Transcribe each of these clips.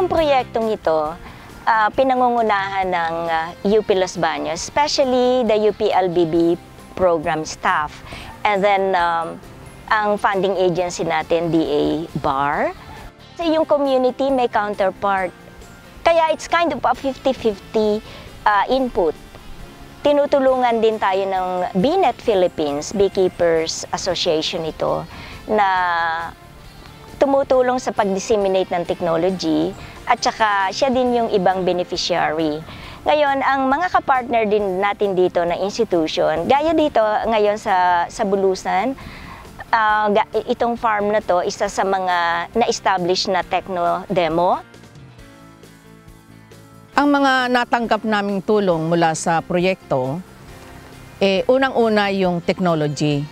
Itong proyektong ito, pinangungunahan ng UP Los Baños, especially the UP-LBB program staff. And then, ang funding agency natin, DA BAR. So yung community may counterpart. Kaya it's kind of a 50-50 input. Tinutulungan din tayo ng BNet Philippines, Beekeepers Association ito, na tumutulong sa pag-disseminate ng technology at saka siya din yung ibang beneficiary. Ngayon, ang mga kapartner din natin dito na institution, gaya dito ngayon sa Bulusan, itong farm na to, isa sa mga na-establish na techno demo. Ang mga natanggap naming tulong mula sa proyekto, unang-una yung technology.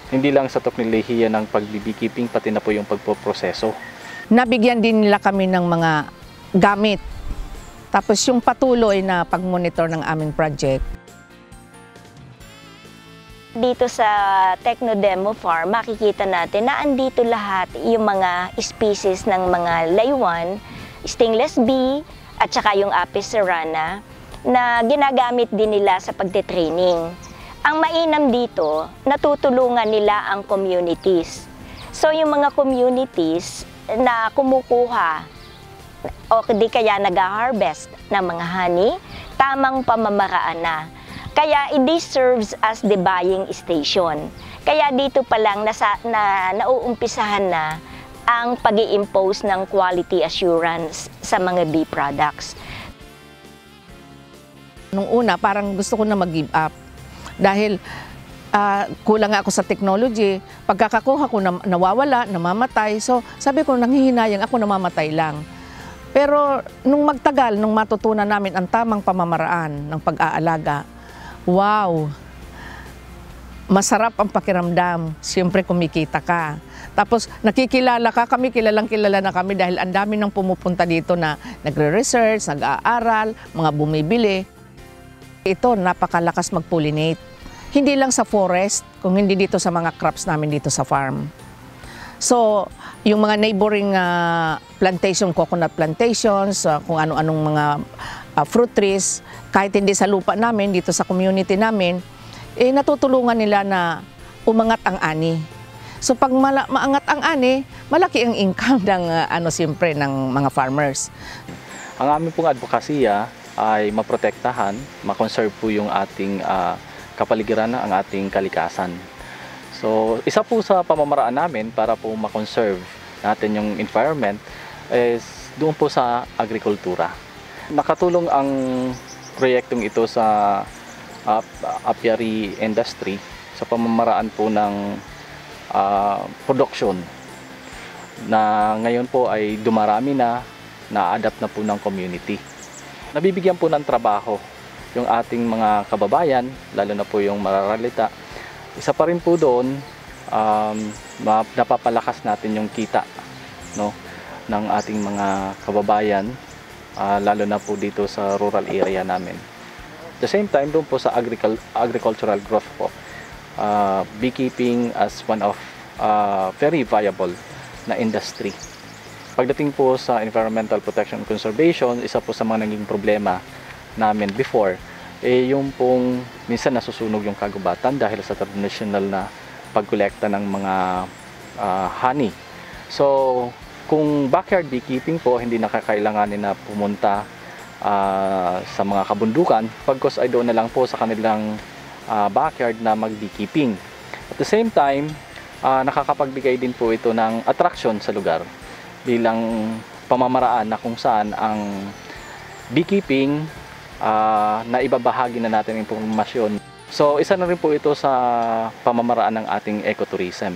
Hindi lang sa teknolohiya ng pag-beekeeping, pati na po yung pagpoproseso. Nabigyan din nila kami ng mga gamit. Tapos yung patuloy na pag-monitor ng aming project. Dito sa Techno Demo Farm, makikita natin na andito lahat yung mga species ng mga laywan, stingless bee, at saka yung Apis cerana na ginagamit din nila sa pagte-training. Ang mainam dito, natutulungan nila ang communities. So yung mga communities na kumukuha o di kaya nag-harvest ng mga honey, tamang pamamaraan na. Kaya it serves as the buying station. Kaya dito pa lang nauumpisahan na ang pag-i-impose ng quality assurance sa mga bee products. Nung una, parang gusto ko na mag-give up. Dahil kulang ako sa technology, pagkakakuha ko nawawala, namamatay. So sabi ko, nanghihinayang ako, namamatay lang. Pero nung magtagal, nung matutunan namin ang tamang pamamaraan ng pag-aalaga, wow! Masarap ang pakiramdam. Siyempre kumikita ka. Tapos nakikilala ka, kilalang kilala na kami dahil ang dami nang pumupunta dito na nagre-research, nag-aaral, mga bumibili. Ito, napakalakas mag-pollinate. Hindi lang sa forest, kung hindi dito sa mga crops namin dito sa farm. So, yung mga neighboring plantation, coconut plantations, kung ano-anong mga fruit trees, kahit hindi sa lupa namin, dito sa community namin, natutulungan nila na umangat ang ani. So, pag maangat ang ani, malaki ang income ng, siyempre, ng mga farmers. Ang aming pong advokasya ay maprotektahan, makonserve po yung ating kapaligiran, ang ating kalikasan. So, isa po sa pamamaraan namin para po makonserve natin yung environment is doon po sa agrikultura. Nakatulong ang proyektong ito sa apiary industry sa pamamaraan po ng production na ngayon po ay dumarami na-adapt na po ng community. Nabibigyan po ng trabaho yung ating mga kababayan, lalo na po yung mararalita. Isa pa rin po doon, napapalakas natin yung kita, no, ng ating mga kababayan, lalo na po dito sa rural area namin. At the same time, doon po sa agricultural growth po, beekeeping as one of very viable na industry. Pagdating po sa environmental protection and conservation, isa po sa mga naging problema namin before, yung pong minsan nasusunog yung kagubatan dahil sa traditional na pagkolekta ng mga honey. So, kung backyard beekeeping po, hindi nakakailanganin na pumunta sa mga kabundukan, pagkos ay doon na lang po sa kanilang backyard na mag-beekeeping. At the same time, nakakapagbigay din po ito ng attraction sa lugar bilang pamamaraan na kung saan ang beekeeping na ibabahagi na natin ng impormasyon. So, isa na rin po ito sa pamamaraan ng ating ecotourism.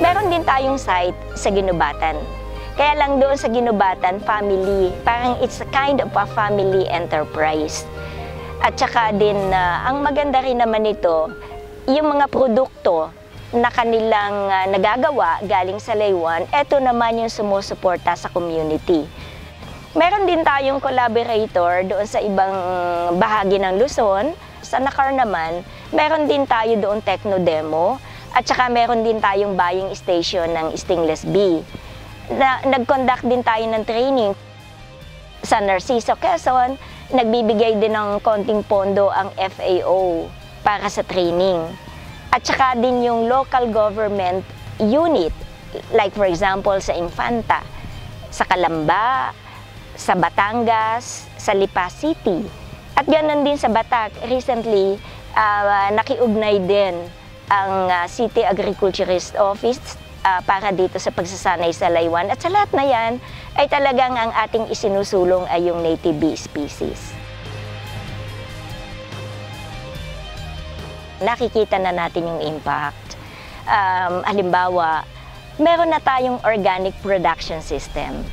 Meron din tayong site sa Ginubatan. Kaya lang doon sa Ginubatan, family, parang it's a kind of a family enterprise. At saka din, ang maganda rin naman nito, yung mga produkto na kanilang nagagawa galing sa laywan, eto naman yung sumusuporta sa community. Meron din tayong collaborator doon sa ibang bahagi ng Luzon. Sa Nakar naman, Meron din tayo doon techno demo at saka meron din tayong buying station ng Stingless Bee. Nag-conduct din tayo ng training sa Narciso, Quezon. Nagbibigay din ng konting pondo ang FAO para sa training. At saka din yung local government unit, like for example sa Infanta, sa Calamba, sa Batangas, sa Lipa City. At ganoon din sa Batak. Recently, nakiugnay din ang City Agriculturist Office para dito sa pagsasanay sa laywan. At sa lahat na yan, ay talagang ang ating isinusulong ay yung native bee species. Nakikita na natin yung impact. Halimbawa, meron na tayong organic production system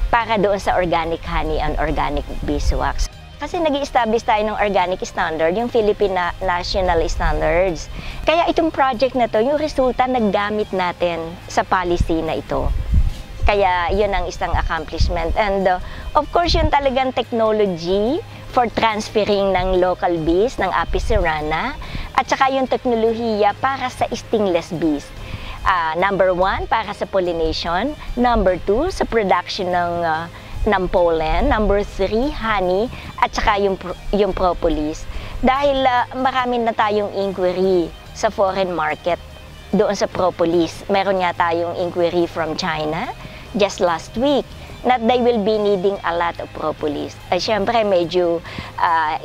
para doon sa organic honey and organic beeswax. Kasi nag-i-establish tayo ng organic standard, yung Philippine National Standards. Kaya itong project na to, yung resulta naggamit natin sa policy na ito. Kaya yun ang isang accomplishment. And of course, yun talagang technology for transferring ng local bees, ng Apis cerana, at saka yung teknolohiya para sa stingless bees. Number 1, para sa pollination. Number 2, sa production ng pollen. Number 3, honey. At saka yung propolis. Dahil marami na tayong inquiry sa foreign market doon sa propolis. Meron nga tayong inquiry from China just last week that they will be needing a lot of propolis. Siyempre, medyo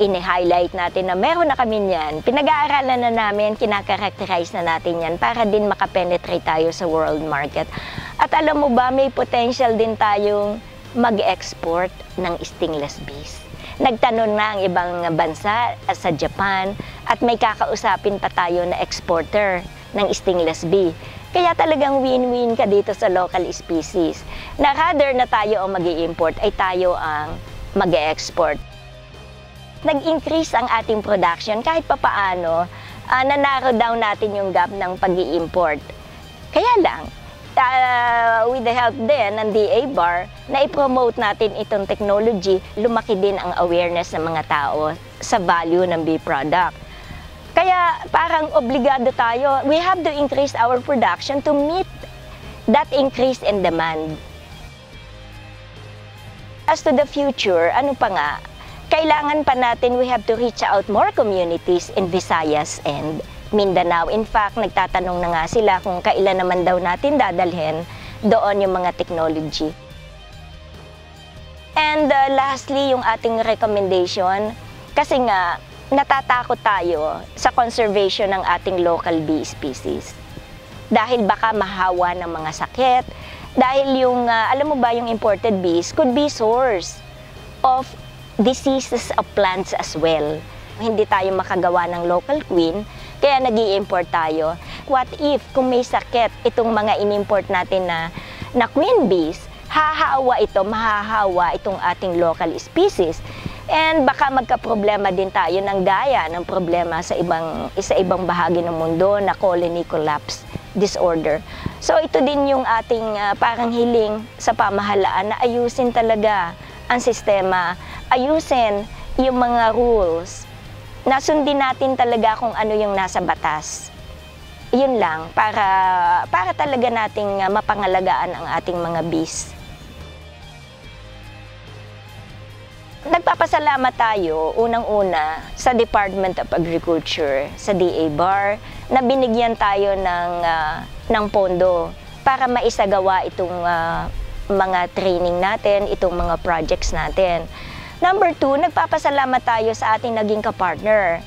ini-highlight natin na meron na kami niyan. Pinag-aaralan na namin, kinakarakterize na natin yan para din makapenetrate tayo sa world market. At alam mo ba, may potential din tayong mag-export ng stingless bees. Nagtanong na ang ibang bansa sa Japan at may kakausapin pa tayo na exporter ng stingless bee. Kaya talagang win-win ka dito sa local species. Na rather na tayo ang mag-i-import ay tayo ang mag-e-export. Nag-increase ang ating production kahit papaano, na-narrow down natin yung gap ng pag-i-import. Kaya lang, with the help din ng DA-BAR, na i-promote natin itong technology, lumaki din ang awareness ng mga tao sa value ng bee product. Kaya parang obligado tayo, we have to increase our production to meet that increase in demand. As to the future, ano pa nga, kailangan pa natin, we have to reach out more communities in Visayas and Mindanao. In fact, nagtatanong na nga sila kung kailan naman daw natin dadalhin doon yung mga technology. And lastly, yung ating recommendation, kasi nga, natatakot tayo sa conservation ng ating local bee species. Dahil baka mahawa ng mga sakit, dahil yung, alam mo ba, yung imported bees could be source of diseases of plants as well. Hindi tayo makagawa ng local queen, kaya nag-i-import tayo. What if, kung may sakit, itong mga in-import natin na queen bees, mahahawa itong ating local species. And baka magka-problema din tayo ng gaya ng problema sa ibang bahagi ng mundo na colony collapse disorder. So ito din yung ating parang hiling sa pamahalaan na ayusin talaga ang sistema, ayusin yung mga rules, nasundin natin talaga kung ano yung nasa batas. Yun lang, para talaga nating mapangalagaan ang ating mga bees. Nagpapasalamat tayo, unang-una, sa Department of Agriculture, sa DA-BAR, na binigyan tayo ng pondo para maisagawa itong mga training natin, itong mga projects natin. Number 2, nagpapasalamat tayo sa ating naging kapartner.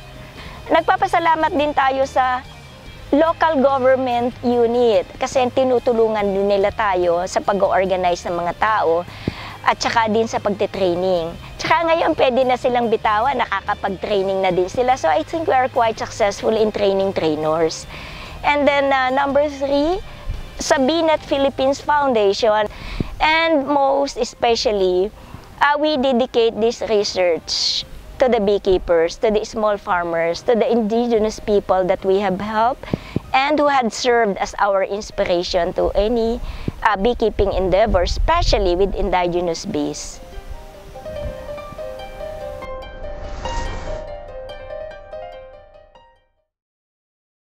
Nagpapasalamat din tayo sa local government unit kasi tinutulungan din nila tayo sa pag-organize ng mga tao at saka din sa pagte-training. Tsaka ngayon pwede na silang bitawan, nakakapag-training na din sila. So I think we are quite successful in training trainers. And then number 3, sa BNet Philippines Foundation, and most especially, we dedicate this research to the beekeepers, to the small farmers, to the indigenous people that we have helped and who had served as our inspiration to any beekeeping endeavor, especially with indigenous bees.